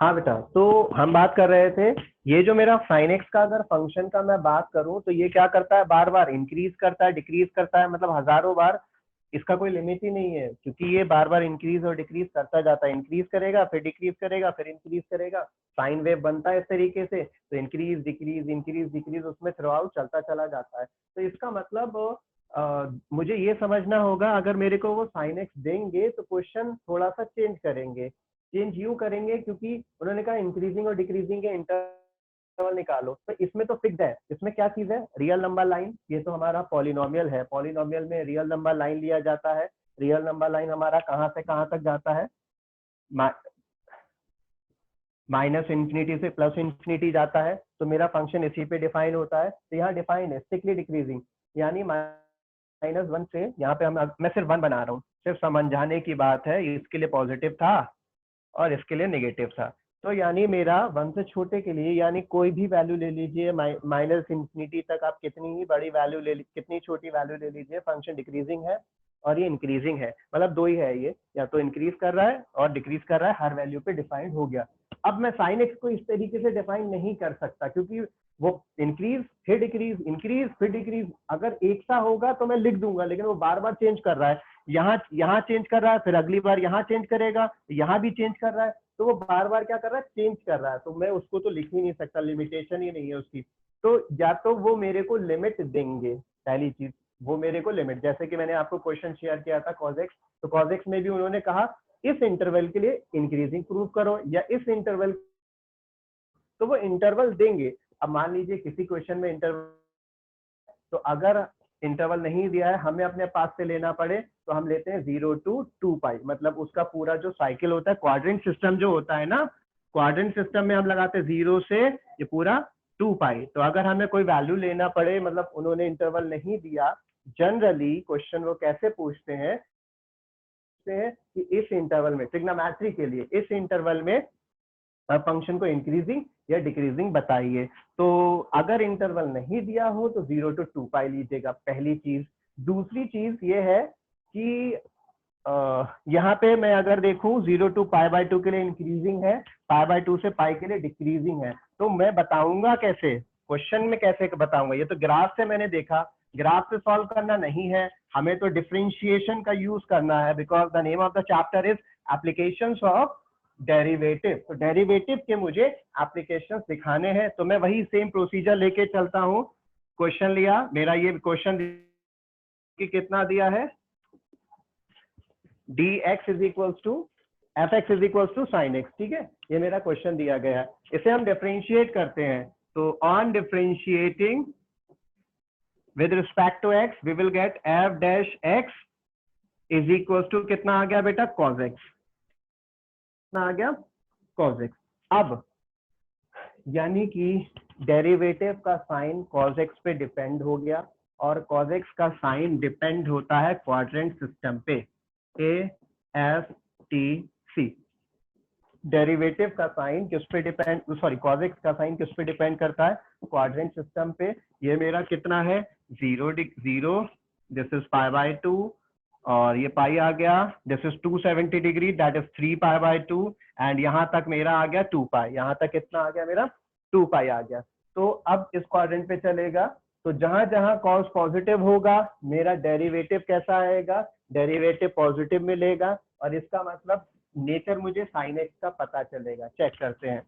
हाँ बेटा, तो हम बात कर रहे थे, ये जो मेरा sin x का अगर फंक्शन का मैं बात करूं तो ये क्या करता है, बार बार इंक्रीज करता है, डिक्रीज करता है, मतलब हजारों बार, इसका कोई लिमिट ही नहीं है, क्योंकि ये बार बार इंक्रीज और डिक्रीज करता जाता है, इंक्रीज करेगा फिर डिक्रीज करेगा फिर इंक्रीज करेगा, साइन वेव बनता है इस तरीके से, तो इंक्रीज डिक्रीज उसमें थ्रू आउट चलता चला जाता है। तो इसका मतलब मुझे ये समझना होगा, अगर मेरे को वो sin x देंगे तो क्वेश्चन थोड़ा सा चेंज करेंगे। चेंज यूं करेंगे क्योंकि उन्होंने कहा इंक्रीजिंग और डिक्रीजिंग के इंटरवल निकालो, तो इसमें तो फिक्स्ड है, इसमें क्या चीज है, रियल नंबर लाइन, ये तो हमारा पॉलिनोमियल है, पॉलिनोमियल में रियल नंबर लाइन लिया जाता है, रियल नंबर लाइन हमारा कहाँ से कहाँ तक जाता है, माइनस इंफिनिटी से प्लस इंफिनिटी जाता है, तो मेरा फंक्शन इसी पे डिफाइन होता है, तो यहाँ डिफाइन है स्ट्रिक्टली डिक्रीजिंग, यानी -1 से यहाँ पे मैं सिर्फ 1 बना रहा हूँ, सिर्फ समझाने की बात है, इसके लिए पॉजिटिव था और इसके लिए नेगेटिव था, तो यानी मेरा 1 से छोटे के लिए, यानी कोई भी वैल्यू ले लीजिए, माइनस इंफिनिटी तक आप कितनी ही बड़ी वैल्यू ले कितनी छोटी वैल्यू ले लीजिए, फंक्शन डिक्रीजिंग है और ये इंक्रीजिंग है, मतलब दो ही है, ये या तो इंक्रीज कर रहा है और डिक्रीज कर रहा है, हर वैल्यू पे डिफाइंड हो गया। अब मैं साइन एक्स को इस तरीके से डिफाइन नहीं कर सकता, क्योंकि वो इंक्रीज फिर डिक्रीज, अगर एक सा होगा तो मैं लिख दूंगा, लेकिन वो बार बार चेंज कर रहा है, यहाँ चेंज कर रहा है, फिर अगली बार यहाँ चेंज करेगा, यहाँ भी चेंज कर रहा है, तो वो बार बार क्या कर रहा है, चेंज कर रहा है, तो मैं उसको तो लिख ही नहीं सकता, लिमिटेशन ही नहीं है उसकी। तो या तो वो मेरे को लिमिट देंगे, पहली चीज वो मेरे को लिमिट, जैसे कि मैंने आपको क्वेश्चन शेयर किया था कॉजेक्स, तो कॉजेक्स में भी उन्होंने कहा इस इंटरवल के लिए इंक्रीजिंग प्रूव करो, या इस इंटरवल, तो वो इंटरवल देंगे। अब मान लीजिए किसी क्वेश्चन में इंटरवल, तो अगर इंटरवल नहीं दिया है, हमें अपने पास से लेना पड़े, तो हम लेते हैं 0 to 2 पाई, मतलब उसका पूरा जो साइकिल होता है, क्वाड्रेंट सिस्टम जो होता है ना, क्वाड्रेंट सिस्टम में हम लगाते हैं 0 से ये पूरा 2 पाई, तो अगर हमें कोई वैल्यू लेना पड़े, मतलब उन्होंने इंटरवल नहीं दिया, जनरली क्वेश्चन वो कैसे पूछते हैं कि इस इंटरवल में, ट्रिग्नोमेट्री के लिए इस इंटरवल में फंक्शन को इंक्रीजिंग या डिक्रीजिंग बताइए। तो अगर इंटरवल नहीं दिया हो तो 0 to 2 पाई लीजिएगा, पहली चीज। दूसरी चीज ये है कि यहाँ पे मैं अगर देखूं 0 to π/2 के लिए इंक्रीजिंग है, π/2 से पाई के लिए डिक्रीजिंग है, तो मैं बताऊंगा कैसे, क्वेश्चन में कैसे बताऊंगा, ये तो ग्राफ से मैंने देखा, ग्राफ से सॉल्व करना नहीं है, हमें तो डिफरेंशिएशन का यूज करना है, because the name of the chapter is applications of derivative, तो डेरिवेटिव के मुझे एप्लीकेशंस दिखाने हैं, तो मैं वही सेम प्रोसीजर लेके चलता हूँ। क्वेश्चन लिया मेरा, ये क्वेश्चन कि कितना दिया है, dx is equals to fx is equals to sin x, ठीक है, ये मेरा क्वेश्चन दिया गया है, इसे हम डिफरेंशिएट करते हैं, तो on differentiating with respect to x we will get f dash x is equals to कितना आ गया बेटा, cos x, कितना आ गया, cos x। अब यानी कि डेरिवेटिव का साइन cos x पे डिपेंड हो गया, और cos x का साइन डिपेंड होता है क्वाड्रेंट सिस्टम पे, AFTC। डेरिवेटिव का साइन किस पे डिपेंड, सॉरी cos x का साइन किस पे डिपेंड करता है, क्वाड्रेंट सिस्टम पे। ये मेरा कितना है, 0, दिस इज π/2, और ये पाई आ गया, this is 270 degree, that is 3 π/2, and यहाँ तक मेरा आ गया 2 पाई, यहाँ तक कितना आ गया मेरा, 2 पाई आ गया। तो अब इस क्वाड्रेंट पे चलेगा, तो जहां जहां कॉस पॉजिटिव होगा मेरा डेरिवेटिव कैसा आएगा, डेरिवेटिव पॉजिटिव मिलेगा, और इसका मतलब नेचर मुझे साइन एक्स का पता चलेगा। चेक करते हैं,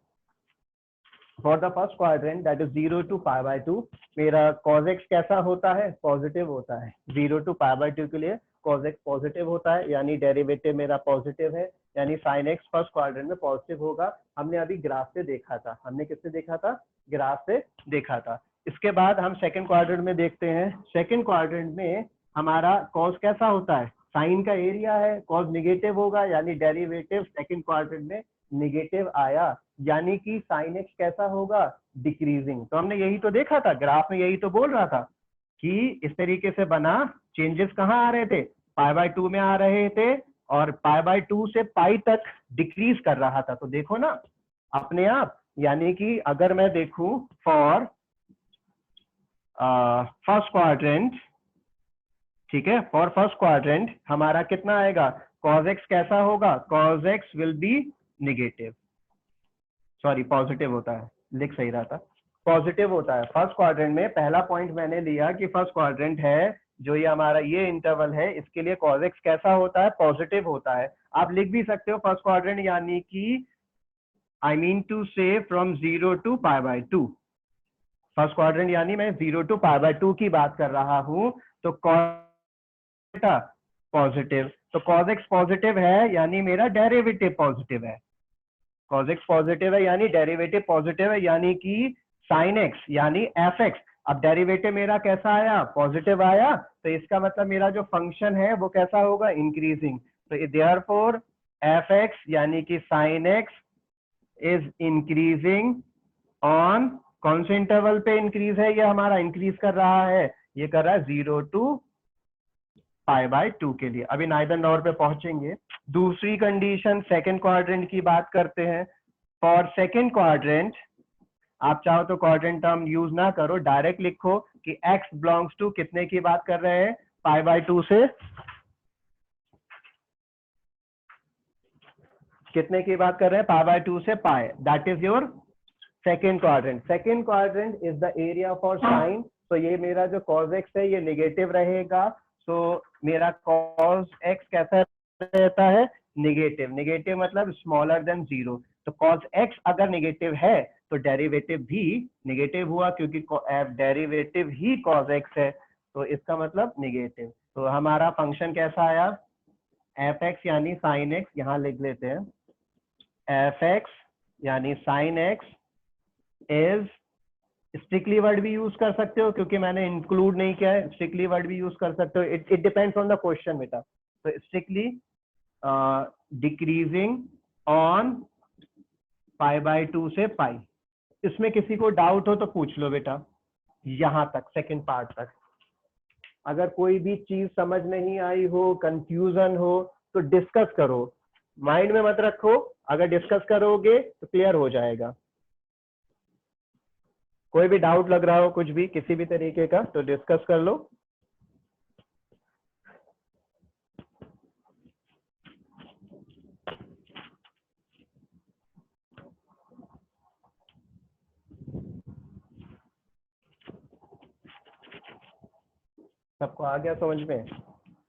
for the first quadrant that is 0 to π/2 मेरा cos x कैसा होता है, पॉजिटिव होता है, 0 to π/2 के लिए cos x पॉजिटिव होता है, यानी डेरिवेटिव मेरा पॉजिटिव है, यानी sin x फर्स्ट क्वाड्रेंट में पॉजिटिव होगा। हमने अभी ग्राफ से देखा था, हमने किससे देखा था, ग्राफ से देखा था। इसके बाद हम सेकंड क्वाड्रेंट में देखते हैं, सेकंड क्वाड्रेंट में हमारा cos कैसा होता है, साइन का एरिया है, cos निगेटिव होगा, यानी डेरिवेटिव सेकंड क्वाड्रेंट में निगेटिव आया, यानी कि sin x कैसा होगा, डिक्रीजिंग। तो हमने यही तो देखा था, ग्राफ में यही तो बोल रहा था कि इस तरीके से बना, चेंजेस कहाँ आ रहे थे, π/2 में आ रहे थे, और π/2 से पाई तक डिक्रीज कर रहा था। तो देखो ना अपने आप, यानी कि अगर मैं देखूं फॉर फर्स्ट क्वाड्रेंट, ठीक है। फॉर फर्स्ट क्वाड्रेंट हमारा कितना आएगा, cos x कैसा होगा, cos x will be negative, sorry positive होता है, लिख सही रहा था, पॉजिटिव होता है। फर्स्ट क्वाड्रेंट में पहला पॉइंट मैंने लिया कि फर्स्ट क्वाड्रेंट है जो ये हमारा ये इंटरवल है, इसके लिए cos x कैसा होता है, पॉजिटिव होता है। आप लिख भी सकते हो फर्स्ट क्वाड्रेंट यानी कि आई मीन टू से फ्रॉम 0 टू π/2, फर्स्ट क्वाड्रेंट यानी मैं 0 टू π/2 की बात कर रहा हूं, तो पॉजिटिव, तो cos x पॉजिटिव है यानी मेरा डेरिवेटिव पॉजिटिव है, cos x पॉजिटिव है यानी डेरिवेटिव पॉजिटिव है, यानी कि sin x यानी fx, अब डेरिवेटिव मेरा कैसा आया, पॉजिटिव आया, तो इसका मतलब मेरा जो फंक्शन है वो कैसा होगा, इंक्रीजिंग। तो देयरफॉर fx यानी कि sin x is increasing on, कौन से इंटरवल पे इंक्रीज है, ये हमारा इंक्रीज कर रहा है, ये कर रहा है 0 टू π/2 के लिए। अभी नाइदर नॉर पे पहुंचेंगे। दूसरी कंडीशन सेकंड क्वाड्रेंट की बात करते हैं। फॉर सेकंड क्वाड्रेंट आप चाहो तो क्वाड्रेंट टर्म यूज ना करो, डायरेक्ट लिखो कि x बिलोंग्स टू कितने की बात कर रहे हैं, π/2 से कितने की बात कर रहे हैं, π/2 से π, that is your second quadrant. Second quadrant is the area for sine, तो ये मेरा जो cos x है ये नेगेटिव रहेगा, तो मेरा cos x कैसा रहता है, नेगेटिव, नेगेटिव मतलब स्मॉलर देन 0, तो cos x अगर नेगेटिव है तो डेरिवेटिव भी नेगेटिव हुआ, क्योंकि डेरिवेटिव ही cos x है, तो इसका मतलब नेगेटिव। तो हमारा फंक्शन कैसा आया, fx यानी sin x, यहाँ लिख लेते हैं fx यानी sin x is, strictly word भी यूज कर सकते हो क्योंकि मैंने इंक्लूड नहीं किया है, स्ट्रिक्टली वर्ड भी यूज कर सकते हो, it depends on the question बेटा। तो स्ट्रिक्टली डिक्रीजिंग ऑन π/2 से π, इसमें किसी को डाउट हो तो पूछ लो बेटा, यहां तक सेकंड पार्ट तक। अगर कोई भी चीज समझ नहीं आई हो, कंफ्यूजन हो, तो डिस्कस करो, माइंड में मत रखो, अगर डिस्कस करोगे तो क्लियर हो जाएगा। कोई भी डाउट लग रहा हो कुछ भी किसी भी तरीके का तो डिस्कस कर लो। सबको आ गया समझ में,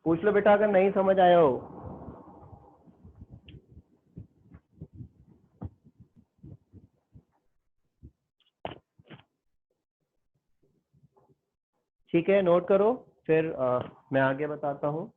पूछ लो बेटा अगर नहीं समझ आया हो। ठीक है, नोट करो, फिर मैं आगे बताता हूँ।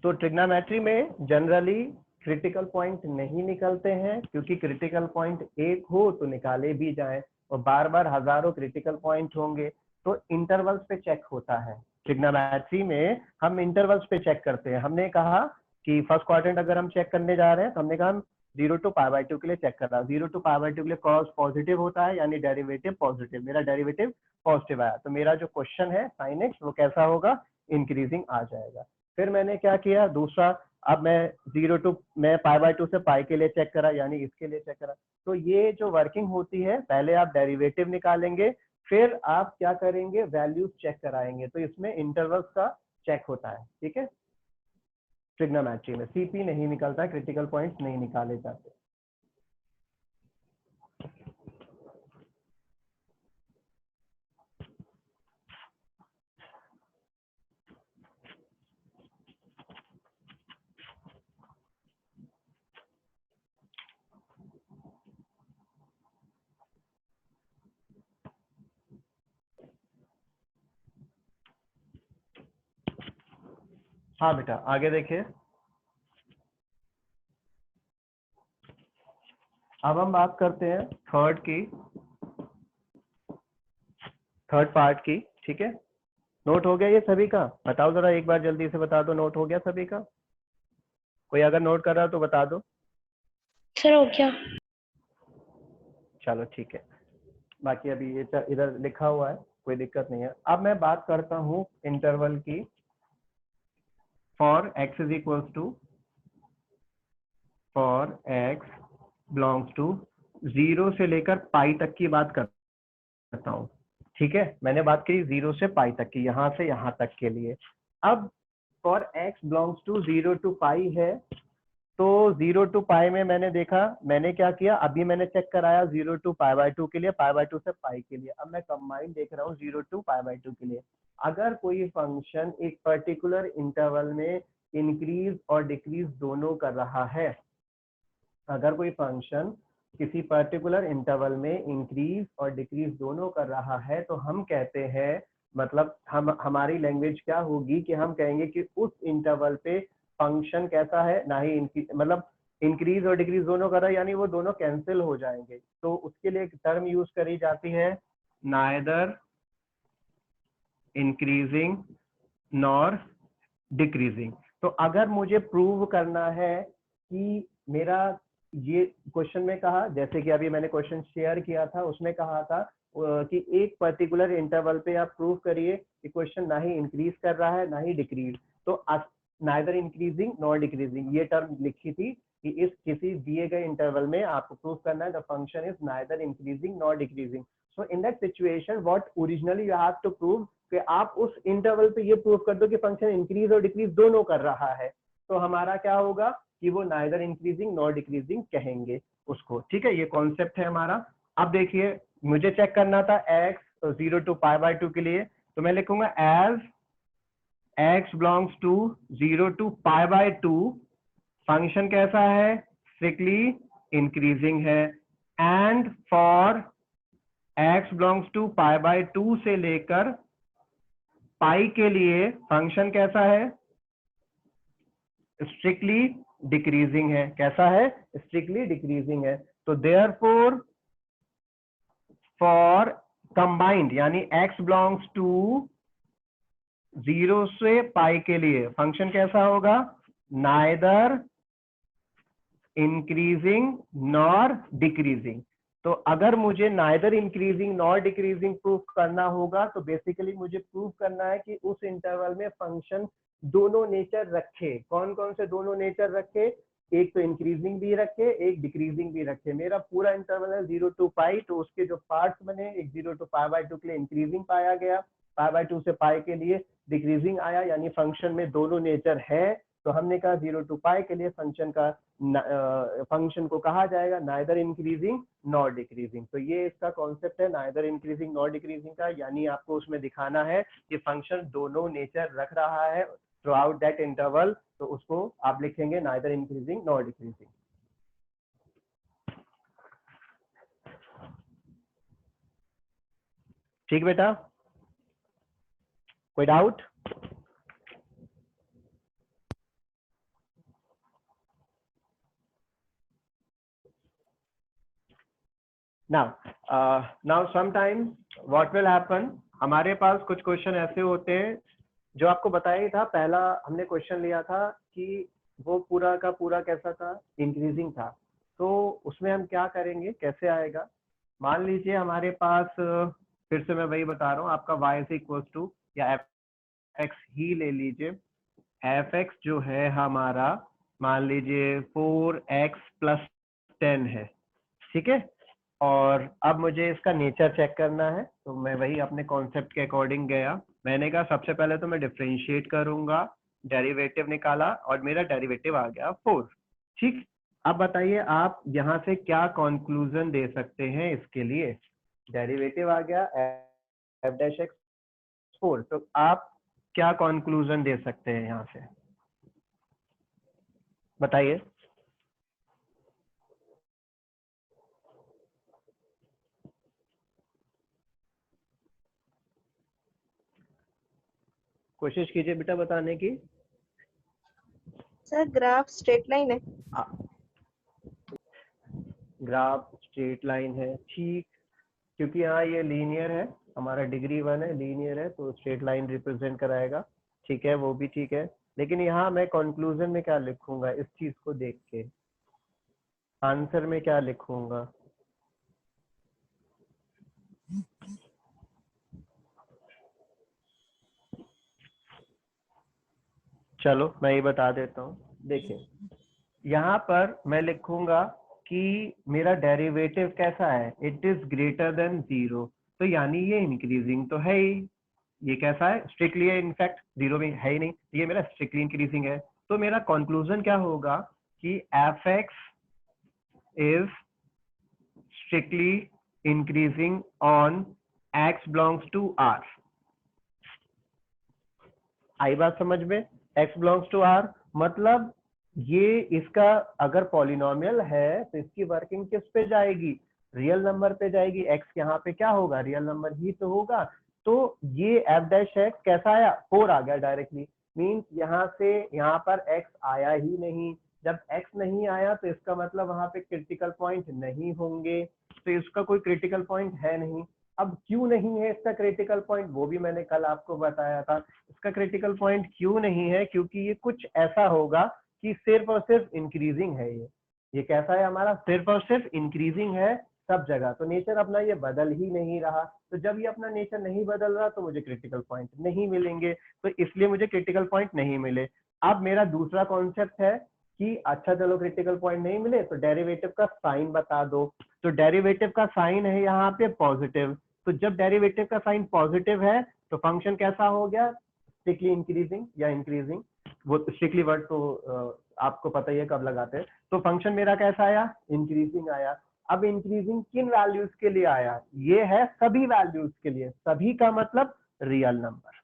तो ट्रिग्नोमेट्री में जनरली क्रिटिकल पॉइंट नहीं निकलते हैं, क्योंकि क्रिटिकल पॉइंट एक हो तो निकाले भी जाए, और बार बार हजारों क्रिटिकल पॉइंट होंगे, तो इंटरवल्स पे चेक होता है। ट्रिग्नोमेट्री में हम इंटरवल्स पे चेक करते हैं। हमने कहा कि फर्स्ट क्वाड्रेंट अगर हम चेक करने जा रहे हैं तो हमने कहा 0 टू π/2 के लिए चेक कर रहा, 0 टू π/2 के लिए cos पॉजिटिव होता है यानी डेरिवेटिव पॉजिटिव, मेरा डेरिवेटिव पॉजिटिव आया, तो मेरा जो क्वेश्चन है sin x वो कैसा होगा, इंक्रीजिंग आ जाएगा। फिर मैंने क्या किया दूसरा, अब मैं 0 टू मैं π/2 से π के लिए चेक करा, यानी इसके लिए चेक करा। तो ये जो वर्किंग होती है, पहले आप डेरिवेटिव निकालेंगे, फिर आप क्या करेंगे, वैल्यूज चेक कराएंगे, तो इसमें इंटरवल्स का चेक होता है। ठीक है, ट्रिग्नोमेट्री में सीपी नहीं निकलता, क्रिटिकल पॉइंट्स नहीं निकाले जाते। हाँ बेटा आगे देखिए, अब हम बात करते हैं थर्ड पार्ट की। ठीक है, नोट हो गया ये सभी का, बताओ जरा एक बार जल्दी से बता दो, नोट हो गया सभी का? कोई अगर नोट कर रहा हो तो बता दो। सर हो गया। चलो ठीक है, बाकी अभी ये इधर लिखा हुआ है, कोई दिक्कत नहीं है। अब मैं बात करता हूँ इंटरवल की। For x is equals to for x belongs to 0 से लेकर पाई तक की बात करता हूँ, ठीक है। मैंने बात करी 0 से पाई तक की, यहाँ से यहाँ तक के लिए। अब for x belongs to 0 to pi है, तो 0 टू पाई में मैंने देखा, मैंने क्या किया, अभी मैंने चेक कराया 0 टू पाई बाय 2 के लिए, पाई बाय 2 से पाई के लिए। अब मैं कंबाइन देख रहा हूँ 0 टू पाई बाय 2 के लिए। अगर कोई फंक्शन एक पर्टिकुलर इंटरवल में इंक्रीज और डिक्रीज दोनों कर रहा है, अगर कोई फंक्शन किसी पर्टिकुलर इंटरवल में इंक्रीज और डिक्रीज दोनों कर रहा है, तो हम कहते हैं, मतलब हमारी लैंग्वेज क्या होगी कि हम कहेंगे कि उस इंटरवल पे फंक्शन कैसा है, ना ही मतलब इंक्रीज और डिक्रीज दोनों कर रहा है, यानी वो दोनों कैंसिल हो जाएंगे। तो उसके लिए एक टर्म यूज करी जाती है, नाइदर इंक्रीजिंग नॉर डिक्रीजिंग। तो अगर मुझे प्रूव करना है कि मेरा ये क्वेश्चन में कहा, जैसे कि अभी मैंने क्वेश्चन शेयर किया था, उसमें कहा था कि एक पर्टिकुलर इंटरवल पे आप प्रूव करिए कि क्वेश्चन ना ही इंक्रीज कर रहा है ना ही डिक्रीज। तो नाइदर इंक्रीजिंग नॉर डिक्रीजिंग ये टर्म लिखी थी कि इस किसी दिए गए इंटरवल में आपको प्रूव करना है the function is neither increasing nor decreasing. So in that situation what originally you have to prove, कि आप उस इंटरवल पे ये प्रूव कर दो कि फंक्शन इंक्रीज और डिक्रीज दोनों कर रहा है। तो हमारा क्या होगा कि वो नाइदर इंक्रीजिंग नॉर डिक्रीजिंग कहेंगे उसको, ठीक है। ये कॉन्सेप्ट है हमारा। अब देखिए, मुझे चेक करना था x 0 टू पाई बाय 2 के लिए, तो मैं लिखूंगा as x belongs to 0 to pi by 2 function कैसा है, स्ट्रिक्टली इंक्रीजिंग है। And for x belongs to pi by 2 से लेकर पाई के लिए फंक्शन कैसा है, स्ट्रिक्टली डिक्रीजिंग है। कैसा है, स्ट्रिक्टली डिक्रीजिंग है। तो देयरफॉर फॉर कंबाइंड, यानी x बिलोंग्स टू 0 से पाई के लिए फंक्शन कैसा होगा, नाइदर इंक्रीजिंग नॉर डिक्रीजिंग। तो अगर मुझे neither increasing nor decreasing proof करना होगा, तो बेसिकली मुझे प्रूफ करना है कि उस इंटरवल में फंक्शन दोनों नेचर रखे। कौन कौन से दोनों नेचर रखे, एक तो इंक्रीजिंग भी रखे, एक डिक्रीजिंग भी रखे। मेरा पूरा इंटरवल है 0 टू पाई, तो उसके जो पार्ट्स बने, एक 0 टू पाई बाय 2 के लिए इंक्रीजिंग पाया गया, पाई बाय 2 से पाई के लिए डिक्रीजिंग आया, यानी फंक्शन में दोनों नेचर है। तो हमने कहा 0 टू पाई के लिए फंक्शन को कहा जाएगा नाइदर इंक्रीजिंग नॉर डिक्रीजिंग। तो ये इसका कॉन्सेप्ट है नाइदर इंक्रीजिंग नॉर डिक्रीजिंग का, यानी आपको उसमें दिखाना है कि फंक्शन दोनों नेचर रख रहा है थ्रू आउट दैट इंटरवल, तो उसको आप लिखेंगे नाइदर इंक्रीजिंग नॉर डिक्रीजिंग। ठीक बेटा, कोई doubt? now sometimes what will happen, हमारे पास कुछ क्वेश्चन ऐसे होते हैं जो आपको बताया ही था। पहला हमने क्वेश्चन लिया था कि वो पूरा का पूरा कैसा था, इंक्रीजिंग था। तो उसमें हम क्या करेंगे, कैसे आएगा, मान लीजिए हमारे पास फिर से मैं वही बता रहा हूँ, आपका y इज इक्वल टू, या f(x) ही ले लीजिए। f(x) जो है हमारा, मान लीजिए 4x + 10 है, ठीक है। और अब मुझे इसका नेचर चेक करना है, तो मैं वही अपने कॉन्सेप्ट के अकॉर्डिंग गया। मैंने कहा सबसे पहले तो मैं डिफरेंशिएट करूंगा, डेरिवेटिव निकाला और मेरा डेरिवेटिव आ गया 4, ठीक। अब बताइए आप यहाँ से क्या कंक्लूजन दे सकते हैं इसके लिए। डेरिवेटिव आ गया f'(x) 4, तो आप क्या कंक्लूजन दे सकते हैं यहाँ से, बताइए। कोशिश कीजिए बेटा बताने की। सर ग्राफ स्ट्रेट लाइन है। ग्राफ स्ट्रेट लाइन है, ठीक, क्योंकि यहाँ ये लीनियर है, हमारा डिग्री 1 है, लीनियर है, तो स्ट्रेट लाइन रिप्रेजेंट कराएगा, ठीक है, वो भी ठीक है। लेकिन यहाँ मैं कंक्लूजन में क्या लिखूंगा, इस चीज को देख के आंसर में क्या लिखूंगा, चलो मैं ये बता देता हूँ। देखिए यहाँ पर मैं लिखूंगा कि मेरा डेरिवेटिव कैसा है, इट इज ग्रेटर देन 0, तो यानी ये इंक्रीजिंग तो है ही। ये कैसा है, स्ट्रिक्टली है, इनफैक्ट 0 में है ही नहीं, ये मेरा स्ट्रिक्टली इंक्रीजिंग है। तो मेरा कंक्लूजन क्या होगा कि f x is strictly increasing on x belongs to R. आई बात समझ में? x बिलोंग्स टू r मतलब ये इसका अगर पॉलिनोमियल है तो इसकी वर्किंग किस पे जाएगी, रियल नंबर पे जाएगी। x यहाँ पे क्या होगा, रियल नंबर ही तो होगा। तो ये f डैश x कैसा आया, 4 आ गया डायरेक्टली। मींस यहाँ से यहाँ पर x आया ही नहीं। जब x नहीं आया तो इसका मतलब वहां पे क्रिटिकल पॉइंट नहीं होंगे, तो इसका कोई क्रिटिकल पॉइंट है नहीं। अब क्यों नहीं है इसका क्रिटिकल पॉइंट, वो भी मैंने कल आपको बताया था। इसका क्रिटिकल पॉइंट क्यों नहीं है, क्योंकि ये कुछ ऐसा होगा कि सिर्फ और सिर्फ इंक्रीजिंग है। ये कैसा है हमारा, सिर्फ और सिर्फ इंक्रीजिंग है सब जगह। तो नेचर अपना ये बदल ही नहीं रहा, तो जब ये अपना नेचर नहीं बदल रहा तो मुझे क्रिटिकल पॉइंट नहीं मिलेंगे, तो इसलिए मुझे क्रिटिकल पॉइंट नहीं मिले। अब मेरा दूसरा कॉन्सेप्ट है कि अच्छा चलो क्रिटिकल पॉइंट नहीं मिले तो डेरिवेटिव का साइन बता दो। तो डेरिवेटिव का साइन है यहाँ पे पॉजिटिव, तो जब डेरिवेटिव का साइन पॉजिटिव है तो फंक्शन कैसा हो गया, स्ट्रिक्टली इंक्रीजिंग या इंक्रीजिंग। वो स्ट्रिक्टली वर्ड तो आपको पता ही है कब लगाते हैं। तो फंक्शन मेरा कैसा आया, इंक्रीजिंग आया। अब इंक्रीजिंग किन वैल्यूज के लिए आया, ये है सभी वैल्यूज के लिए। सभी का मतलब रियल नंबर,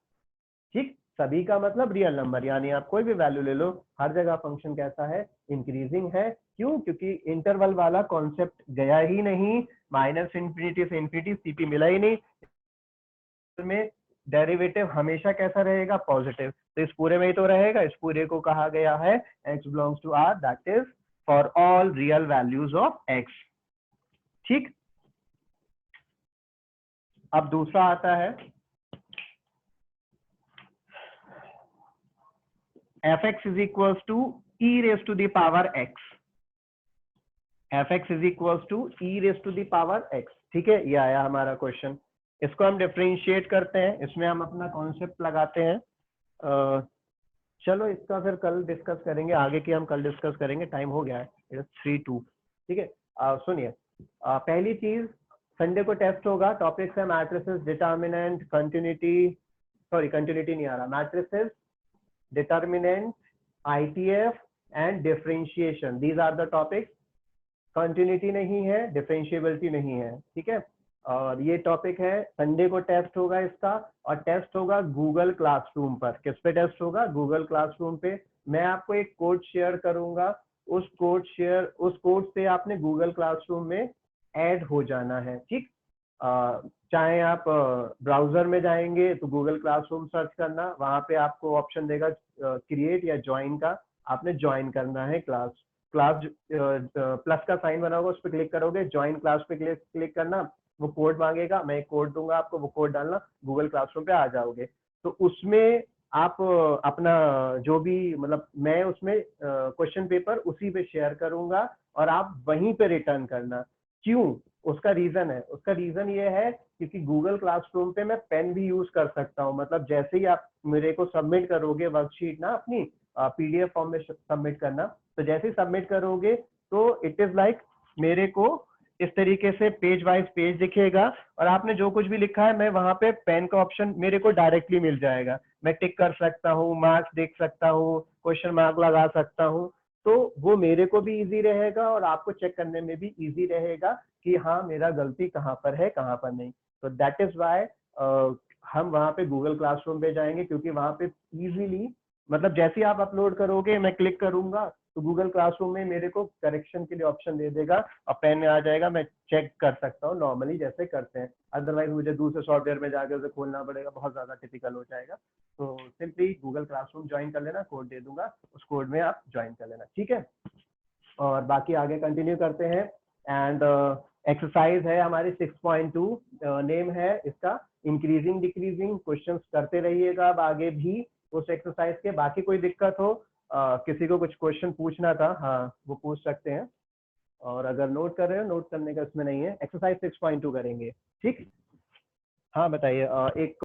ठीक, सभी का मतलब रियल नंबर, यानी आप कोई भी वैल्यू ले लो, हर जगह फंक्शन कैसा है, इंक्रीजिंग है। क्यों, क्योंकि इंटरवल वाला कॉन्सेप्ट गया ही नहीं, माइनस इंफिनिटी से इंफिनिटी सीपी मिला ही नहीं में। डेरिवेटिव हमेशा कैसा रहेगा, पॉजिटिव। तो इस पूरे में ही तो रहेगा, इस पूरे को कहा गया है x belongs to r, that is for all real values of x। ठीक, अब दूसरा आता है fx is equals to e raise to the power x। fx is equals to e raise to the power x। ठीक है, ये आया हमारा क्वेश्चन। इसको हम डिफरेंशिएट करते हैं, इसमें हम अपना कॉन्सेप्ट लगाते हैं। चलो इसका फिर कल डिस्कस करेंगे, आगे की हम कल डिस्कस करेंगे, टाइम हो गया है 3:02। ठीक है, सुनिए, पहली चीज, संडे को टेस्ट होगा, टॉपिक्स है matrices, determinant, continuity, sorry continuity नहीं आ रहा, matrices, determinant, ITF and differentiation, these are the topics. Continuity नहीं है, डिफरेंशिएबिलिटी नहीं है, ठीक है। और ये टॉपिक है, संडे को टेस्ट होगा इसका, और टेस्ट होगा गूगल क्लासरूम पर। किस पे टेस्ट होगा, गूगल क्लासरूम पे। मैं आपको एक कोड शेयर करूंगा, उस कोड से आपने गूगल क्लासरूम में ऐड हो जाना है, ठीक। चाहे आप ब्राउजर में जाएंगे तो गूगल क्लासरूम सर्च करना, वहां पे आपको ऑप्शन देगा क्रिएट या ज्वाइन का, आपने ज्वाइन करना है क्लास प्लस का साइन बना होगा, उस पर क्लिक करोगे, ज्वाइन क्लास पे क्लिक करना, वो कोड मांगेगा, मैं एक कोड दूंगा आपको, वो कोड डालना, गूगल क्लासरूम पे आ जाओगे। तो उसमें आप अपना जो भी, मतलब मैं उसमें क्वेश्चन पेपर उसी पे शेयर करूंगा और आप वहीं पे रिटर्न करना। क्यों, उसका रीजन है, उसका रीजन ये है क्योंकि गूगल क्लासरूम पे मैं पेन भी यूज कर सकता हूँ। मतलब जैसे ही आप मेरे को सबमिट करोगे वर्कशीट ना अपनी, पीडीएफ फॉर्म में सबमिट करना, तो जैसे ही सबमिट करोगे तो इट इज लाइक मेरे को इस तरीके से पेज वाइज पेज दिखेगा, और आपने जो कुछ भी लिखा है मैं वहां पे पेन का ऑप्शन मेरे को डायरेक्टली मिल जाएगा। मैं टिक कर सकता हूँ, मार्क्स देख सकता हूँ, क्वेश्चन मार्क लगा सकता हूँ। तो वो मेरे को भी इजी रहेगा और आपको चेक करने में भी इजी रहेगा कि हाँ मेरा गलती कहाँ पर है कहाँ पर नहीं। तो दैट इज वाई हम वहां पे गूगल क्लासरूम पे जाएंगे, क्योंकि वहां पे इजीली, मतलब जैसे ही आप अपलोड करोगे मैं क्लिक करूंगा तो गूगल क्लासरूम में मेरे को करेक्शन के लिए ऑप्शन दे देगा और पेन में आ जाएगा, मैं चेक कर सकता हूँ नॉर्मली जैसे करते हैं। अदरवाइज मुझे दूसरे सॉफ्टवेयर में जाकर उसे खोलना पड़ेगा, बहुत ज्यादा टिपिकल हो जाएगा। तो सिंपली गूगल क्लासरूम ज्वाइन कर लेना, कोड दे दूंगा, उस कोड में आप ज्वाइन कर लेना, ठीक है। और बाकी आगे कंटिन्यू करते हैं। एंड एक्सरसाइज है हमारी 6.2, नेम है इसका इंक्रीजिंग डिक्रीजिंग। क्वेश्चंस करते रहिएगा अब आगे भी उस एक्सरसाइज के। बाकी कोई दिक्कत हो, किसी को कुछ क्वेश्चन पूछना था, हाँ वो पूछ सकते हैं। और अगर नोट कर रहे हो, नोट करने का इसमें नहीं है। एक्सरसाइज 6.2 करेंगे, ठीक। हाँ बताइए, एक